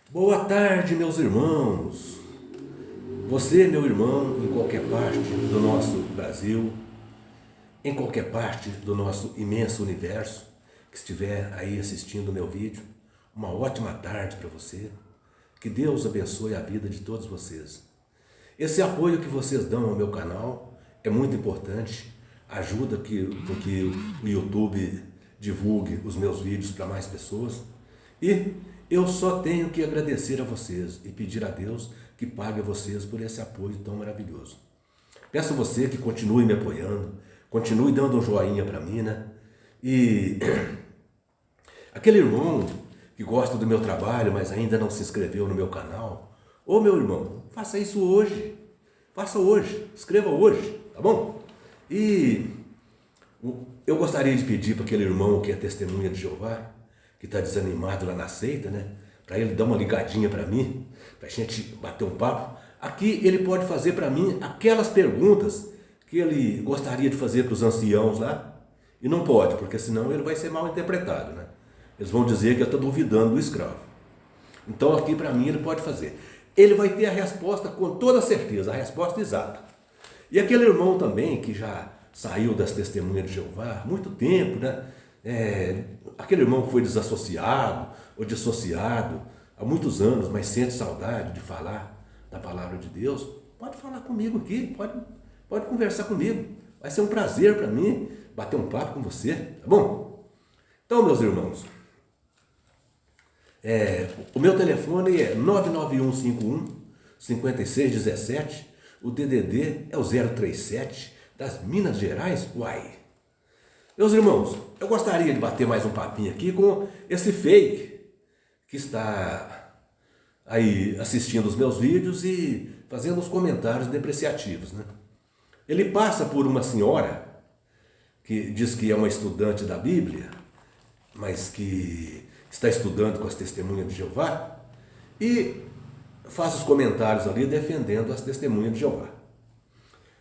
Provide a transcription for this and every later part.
Boa tarde, meus irmãos. Você, meu irmão, em qualquer parte do nosso Brasil, em qualquer parte do nosso imenso universo, que estiver aí assistindo o meu vídeo, uma ótima tarde para você. Que Deus abençoe a vida de todos vocês. Esse apoio que vocês dão ao meu canal é muito importante, ajuda com que o YouTube divulgue os meus vídeos para mais pessoas. E eu só tenho que agradecer a vocês e pedir a Deus que pague a vocês por esse apoio tão maravilhoso. Peço a você que continue me apoiando, continue dando um joinha para mim, né? E aquele irmão que gosta do meu trabalho, mas ainda não se inscreveu no meu canal, ô meu irmão, faça isso hoje. Faça hoje, escreva hoje, tá bom? E eu gostaria de pedir para aquele irmão que é testemunha de Jeová, que está desanimado lá na seita, né? Para ele dar uma ligadinha para mim, para a gente bater um papo. Aqui ele pode fazer para mim aquelas perguntas que ele gostaria de fazer para os anciãos lá, e não pode, porque senão ele vai ser mal interpretado, né? Eles vão dizer que eu estou duvidando do escravo. Então aqui para mim ele pode fazer. Ele vai ter a resposta com toda certeza, a resposta exata. E aquele irmão também que já saiu das testemunhas de Jeová há muito tempo, né? Aquele irmão que foi desassociado ou dissociado há muitos anos, mas sente saudade de falar da palavra de Deus, pode falar comigo aqui, pode conversar comigo. Vai ser um prazer para mim bater um papo com você, tá bom? Então, meus irmãos, o meu telefone é 99151-5617, o DDD é o 037 das Minas Gerais, uai. Meus irmãos, eu gostaria de bater mais um papinho aqui com esse fake que está aí assistindo os meus vídeos e fazendo os comentários depreciativos, né? Ele passa por uma senhora que diz que é uma estudante da Bíblia, mas que está estudando com as testemunhas de Jeová, e faz os comentários ali defendendo as testemunhas de Jeová.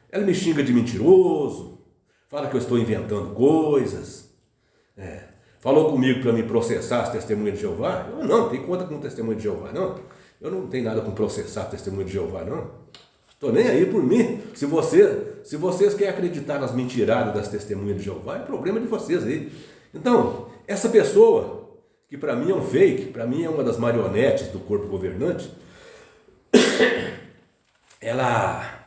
Ela me xinga de mentiroso, fala que eu estou inventando coisas, falou comigo para me processar as testemunhas de Jeová. Eu não tenho conta com testemunha de Jeová, não. Eu não tenho nada com processar a testemunha de Jeová, não. Estou nem aí por mim. Se vocês querem acreditar nas mentiradas das testemunhas de Jeová, é problema de vocês aí. Então, essa pessoa, que para mim é um fake, para mim é uma das marionetes do corpo governante, ela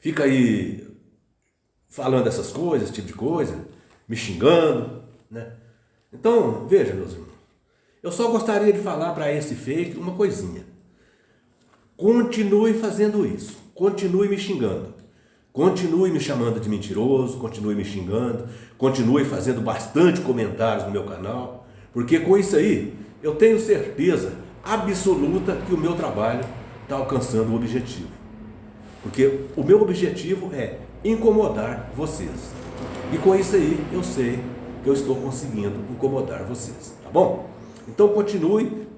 fica aí falando essas coisas, esse tipo de coisa, me xingando, né? Então, veja, meus irmãos, eu só gostaria de falar para esse fake uma coisinha. Continue fazendo isso, continue me xingando, continue me chamando de mentiroso, continue me xingando, continue fazendo bastante comentários no meu canal, porque com isso aí eu tenho certeza absoluta que o meu trabalho está alcançando o objetivo. Porque o meu objetivo é incomodar vocês. E com isso aí eu sei que eu estou conseguindo incomodar vocês, tá bom? Então continue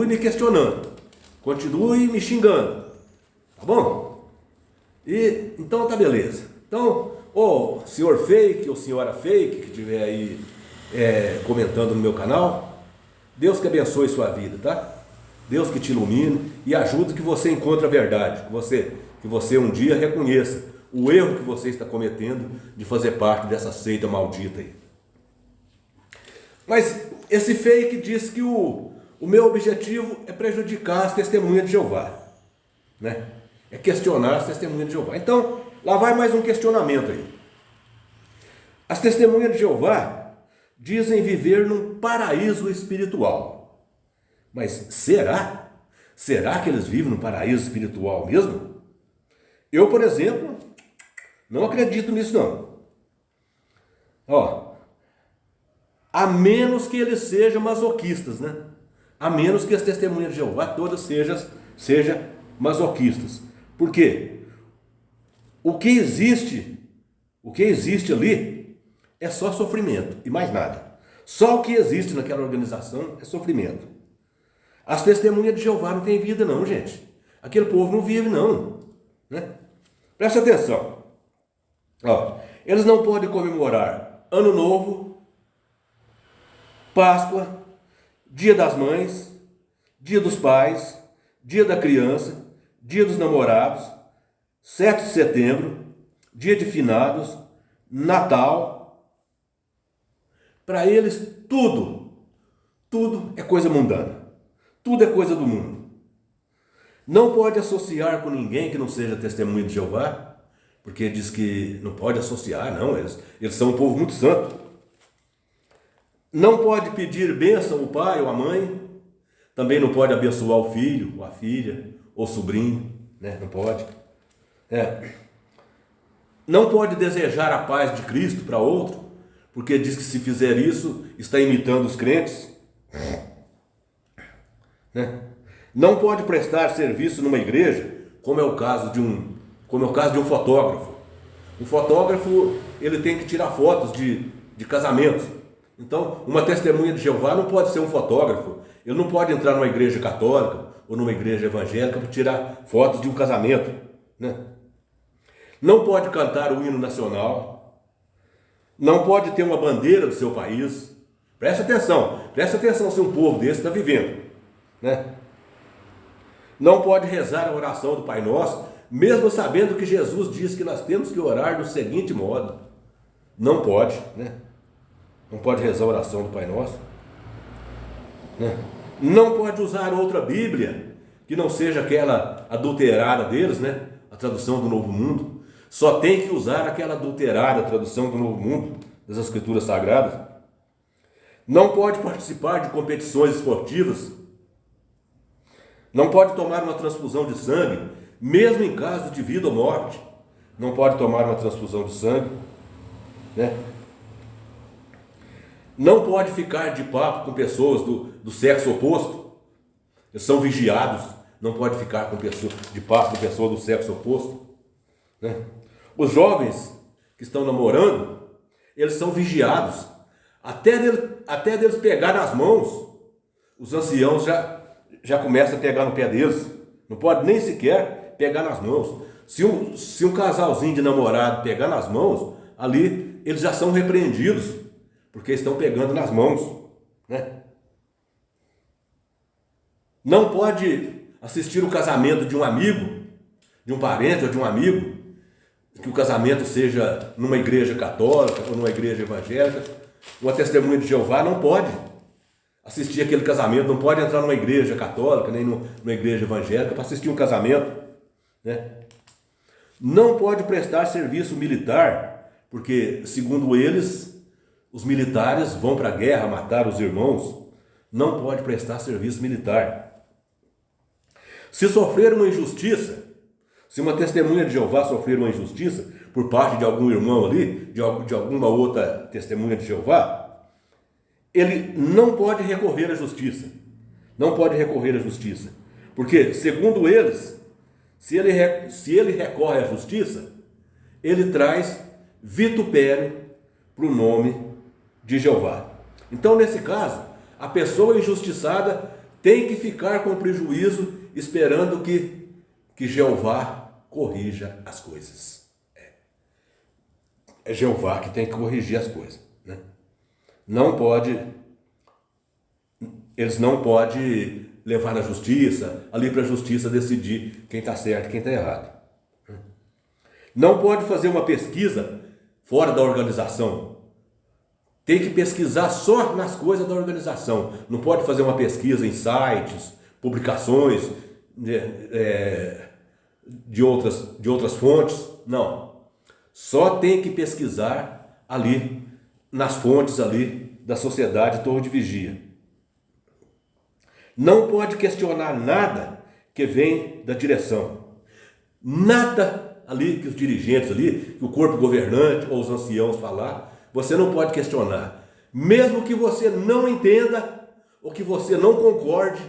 me questionando, continue me xingando, tá bom? E então tá beleza. Então, ô senhor fake ou senhora fake que estiver aí comentando no meu canal, Deus que abençoe sua vida, tá? Deus que te ilumine e ajude que você encontre a verdade, que você um dia reconheça o erro que você está cometendo de fazer parte dessa seita maldita aí. Mas esse fake diz que o meu objetivo é prejudicar as testemunhas de Jeová, né? É questionar as testemunhas de Jeová. Então, lá vai mais um questionamento aí. As testemunhas de Jeová dizem viver num paraíso espiritual. Mas será? Será que eles vivem num paraíso espiritual mesmo? Eu, por exemplo, não acredito nisso não. A menos que eles sejam masoquistas, né? A menos que as testemunhas de Jeová todas sejam masoquistas. Por quê? O que existe ali é só sofrimento e mais nada. Só o que existe naquela organização é sofrimento. As testemunhas de Jeová não têm vida não, gente. Aquele povo não vive não, né? Presta atenção. Eles não podem comemorar Ano Novo, Páscoa, Dia das Mães, Dia dos Pais, Dia da Criança, Dia dos Namorados, 7 de setembro, Dia de Finados, Natal. Para eles, tudo é coisa mundana. Tudo é coisa do mundo. Não pode associar com ninguém que não seja testemunha de Jeová, porque diz que não pode associar, não, eles são um povo muito santo. Não pode pedir bênção ao pai ou à mãe, também não pode abençoar o filho, ou a filha, ou o sobrinho, né? Não pode. Não pode desejar a paz de Cristo para outro, porque diz que se fizer isso, está imitando os crentes. Né? Não pode prestar serviço numa igreja, como é o caso de um fotógrafo. Um fotógrafo, ele tem que tirar fotos de casamentos. Então, uma testemunha de Jeová não pode ser um fotógrafo. Ele não pode entrar numa igreja católica ou numa igreja evangélica para tirar fotos de um casamento. Né? Não pode cantar o hino nacional. Não pode ter uma bandeira do seu país. Preste atenção se um povo desse está vivendo. Né? Não pode rezar a oração do Pai Nosso, mesmo sabendo que Jesus diz que nós temos que orar do seguinte modo. Não pode, né? Não pode rezar a oração do Pai Nosso. Né? Não pode usar outra Bíblia, que não seja aquela adulterada deles, né? A tradução do Novo Mundo. Só tem que usar aquela adulterada tradução do Novo Mundo, das Escrituras Sagradas. Não pode participar de competições esportivas. Não pode tomar uma transfusão de sangue, mesmo em caso de vida ou morte. Não pode tomar uma transfusão de sangue. Né? Não pode ficar de papo com pessoas do sexo oposto. Eles são vigiados. Não pode ficar de papo com pessoas do sexo oposto. Né? Os jovens que estão namorando, eles são vigiados. Até deles pegar nas mãos, os anciãos já começam a pegar no pé deles. Não pode nem sequer pegar nas mãos. Se um casalzinho de namorado pegar nas mãos, ali eles já são repreendidos, porque estão pegando nas mãos. Né? Não pode assistir o casamento de um amigo, de um parente ou de um amigo, que o casamento seja numa igreja católica ou numa igreja evangélica. Uma testemunha de Jeová não pode assistir aquele casamento, não pode entrar numa igreja católica, nem numa igreja evangélica para assistir um casamento. Né? Não pode prestar serviço militar, porque, segundo eles, os militares vão para a guerra matar os irmãos. Não pode prestar serviço militar. Se sofrer uma injustiça, se uma testemunha de Jeová sofrer uma injustiça por parte de algum irmão ali, de alguma outra testemunha de Jeová, ele não pode recorrer à justiça. Não pode recorrer à justiça. Porque, segundo eles, se ele recorre à justiça, ele traz vitupério para o nome de Jeová. Então, nesse caso, a pessoa injustiçada tem que ficar com prejuízo, esperando que Jeová corrija as coisas. É Jeová que tem que corrigir as coisas. Né? Eles não podem levar na justiça, ali para a justiça decidir quem está certo e quem está errado. Não pode fazer uma pesquisa fora da organização. Tem que pesquisar só nas coisas da organização. Não pode fazer uma pesquisa em sites, publicações de outras fontes. Não. Só tem que pesquisar ali nas fontes ali da Sociedade Torre de Vigia. Não pode questionar nada que vem da direção. Nada ali que os dirigentes ali, que o corpo governante ou os anciãos falar, você não pode questionar. Mesmo que você não entenda ou que você não concorde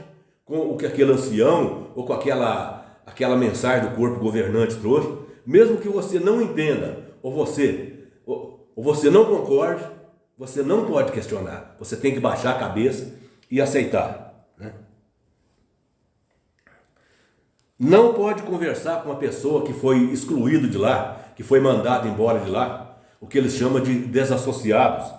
com o que aquele ancião ou com aquela mensagem do corpo governante trouxe, mesmo que você não entenda ou você não concorde, você não pode questionar. Você tem que baixar a cabeça e aceitar. Né? Não pode conversar com uma pessoa que foi excluído de lá, que foi mandado embora de lá, o que eles chamam de desassociados,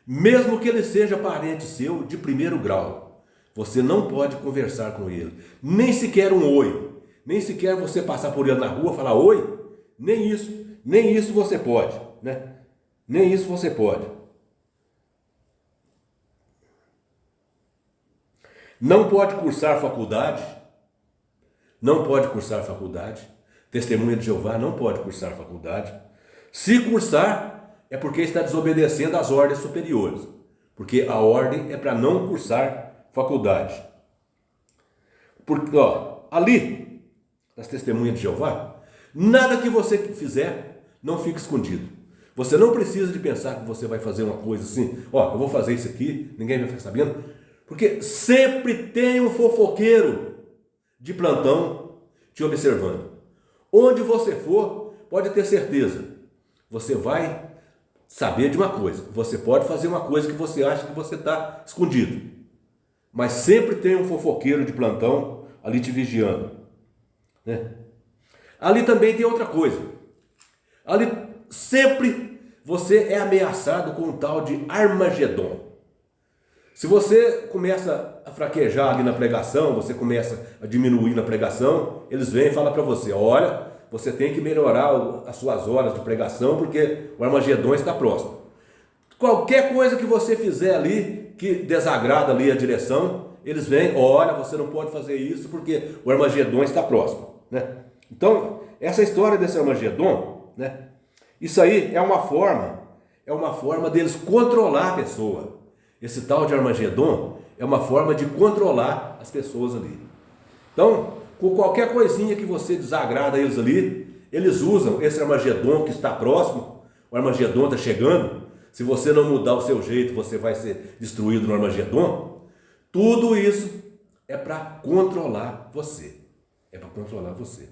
mesmo que ele seja parente seu de primeiro grau. Você não pode conversar com ele, nem sequer um oi, nem sequer você passar por ele na rua e falar oi, nem isso você pode, né? Nem isso você pode. Não pode cursar faculdade, não pode cursar faculdade. Testemunha de Jeová não pode cursar faculdade. Se cursar, é porque está desobedecendo às ordens superiores, porque a ordem é para não cursar faculdade. Porque, ali, nas Testemunhas de Jeová, nada que você fizer não fica escondido. Você não precisa de pensar que você vai fazer uma coisa assim, eu vou fazer isso aqui, ninguém vai ficar sabendo, porque sempre tem um fofoqueiro de plantão te observando. Onde você for, pode ter certeza, você vai saber de uma coisa. Você pode fazer uma coisa que você acha que você está escondido, mas sempre tem um fofoqueiro de plantão ali te vigiando, né? Ali também tem outra coisa. Ali sempre você é ameaçado com um tal de Armagedon. Se você começa a fraquejar ali na pregação, você começa a diminuir na pregação, eles vêm e falam para você, olha, você tem que melhorar as suas horas de pregação porque o Armagedon está próximo. Qualquer coisa que você fizer ali que desagrada ali a direção, eles vêm, olha, você não pode fazer isso porque o Armagedon está próximo, né? Então, essa história desse Armagedon, né? Isso aí é uma forma deles controlar a pessoa. Esse tal de Armagedon é uma forma de controlar as pessoas ali. Então, com qualquer coisinha que você desagrada eles ali, eles usam esse Armagedon que está próximo, o Armagedon está chegando, se você não mudar o seu jeito, você vai ser destruído no Armagedon. Tudo isso é para controlar você. É para controlar você.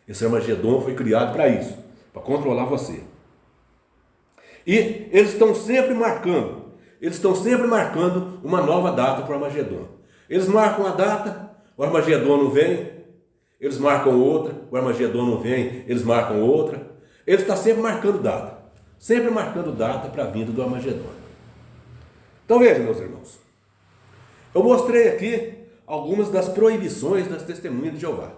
Esse Armagedon foi criado para isso, para controlar você. E eles estão sempre marcando uma nova data para o Armagedon. Eles marcam a data, o Armagedon não vem, eles marcam outra, o Armagedon não vem, eles marcam outra. Ele está sempre marcando data para a vinda do Armagedon. Então veja, meus irmãos, eu mostrei aqui algumas das proibições das Testemunhas de Jeová.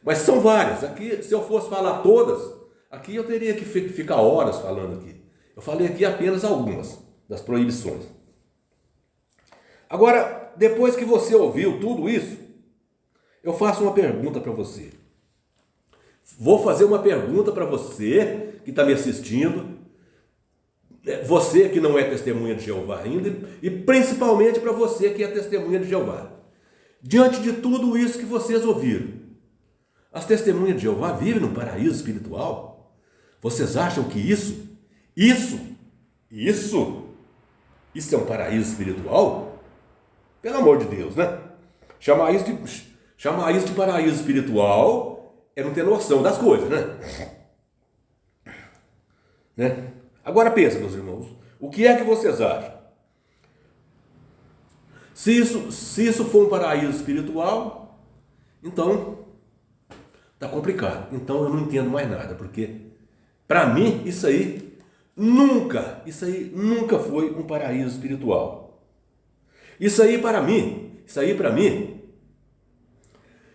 Mas são várias. Aqui, se eu fosse falar todas, aqui eu teria que ficar horas falando aqui. Eu falei aqui apenas algumas das proibições. Agora, depois que você ouviu tudo isso, eu faço uma pergunta para você. Vou fazer uma pergunta para você que está me assistindo, você que não é testemunha de Jeová ainda, e principalmente para você que é testemunha de Jeová. Diante de tudo isso que vocês ouviram, as testemunhas de Jeová vivem num paraíso espiritual? Vocês acham que isso é um paraíso espiritual? Pelo amor de Deus, né? Chamar isso de paraíso espiritual é não ter noção das coisas, né? Agora pensa, meus irmãos, o que é que vocês acham? Se isso for um paraíso espiritual, então está complicado. Então eu não entendo mais nada, porque para mim isso aí nunca foi um paraíso espiritual. Isso aí para mim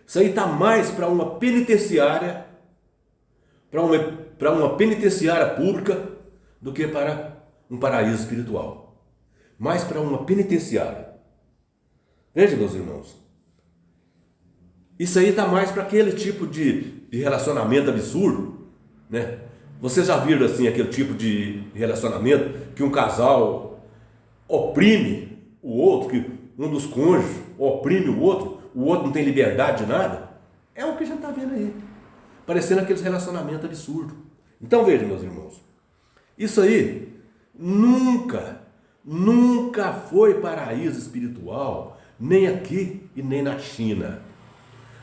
está mais para uma penitenciária, para uma penitenciária pública do que para um paraíso espiritual. Mais para uma penitenciária. Veja, meus irmãos, isso aí está mais para aquele tipo de relacionamento absurdo, né? Vocês já viram assim aquele tipo de relacionamento que um casal oprime o outro, que um dos cônjuges oprime o outro não tem liberdade de nada? É o que a gente está vendo aí, parecendo aqueles relacionamentos absurdos. Então veja, meus irmãos, isso aí nunca foi paraíso espiritual, nem aqui e nem na China.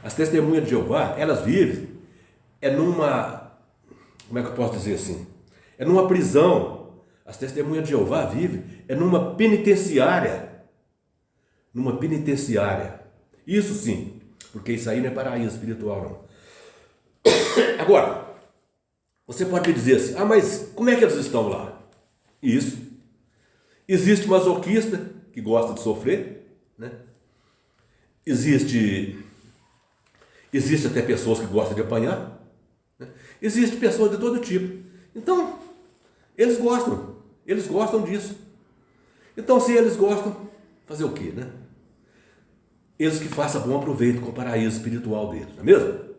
As testemunhas de Jeová, elas vivem como é que eu posso dizer assim? É numa prisão. As testemunhas de Jeová vivem numa penitenciária. Isso sim, porque isso aí não é paraíso espiritual, não. Agora, você pode me dizer assim, mas como é que eles estão lá? Isso. Existe masoquista que gosta de sofrer, né? Existe até pessoas que gostam de apanhar, né? Existe pessoas de todo tipo. Então, eles gostam disso. Então, se eles gostam, fazer o quê, né? Eles que façam bom aproveito com o paraíso espiritual deles, não é mesmo?